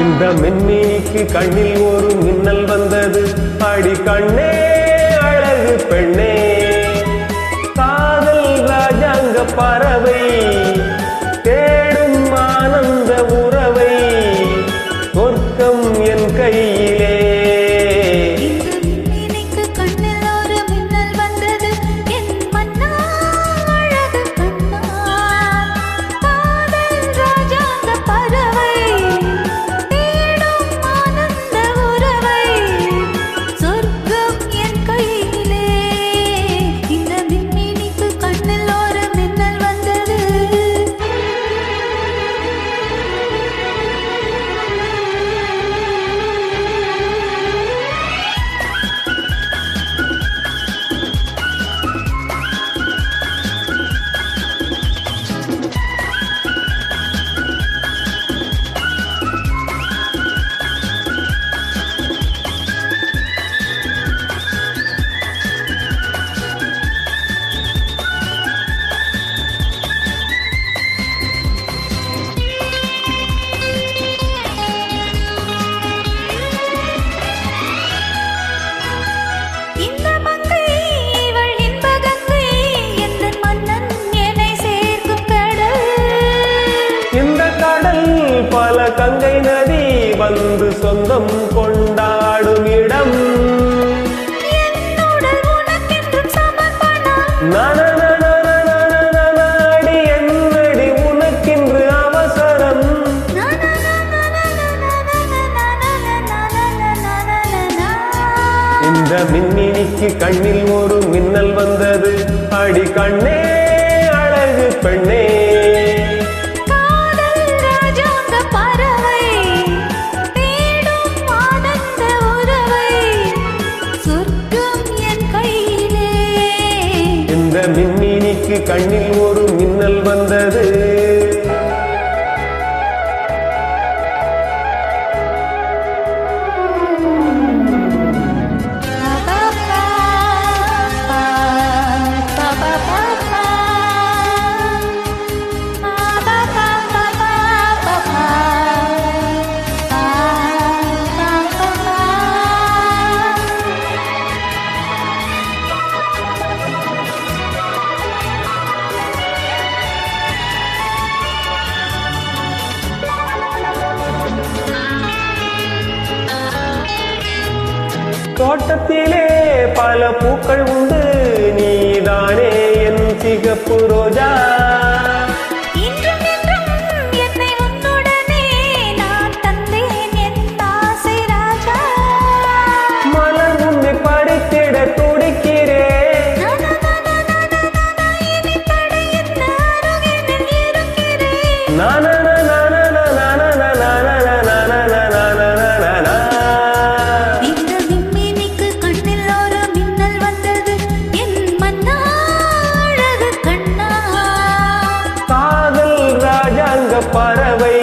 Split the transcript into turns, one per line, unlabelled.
இந்த மின்மினிக்கு கண்ணில் ஒரு மின்னல் வந்தது. அடி கண்ணே அழகு பெண்ணே, காதல் ராஜாங்க பறவை தேடும் ஆனந்த உறவை, சொர்க்கம் என் கையிலே. பல கங்கை நதி வந்து சொந்தம் கொண்டாடும் இடம். நாடி என்னடி உனக்கென்று அவசரம். இந்த மின்மினிக்கு கண்ணில் ஒரு மின்னல் வந்தது. அடி கண்ணே அழகு பெண்ணே, மின்மினிக்கு கண்ணில் ஒரு மின்னல் வந்தது. தோட்டத்திலே பல பூக்கள் உண்டு, நீதானே என் சிகப்பு ரோஜா. மலர் உன்னை படித்திட துடிக்கிறேன். பறவை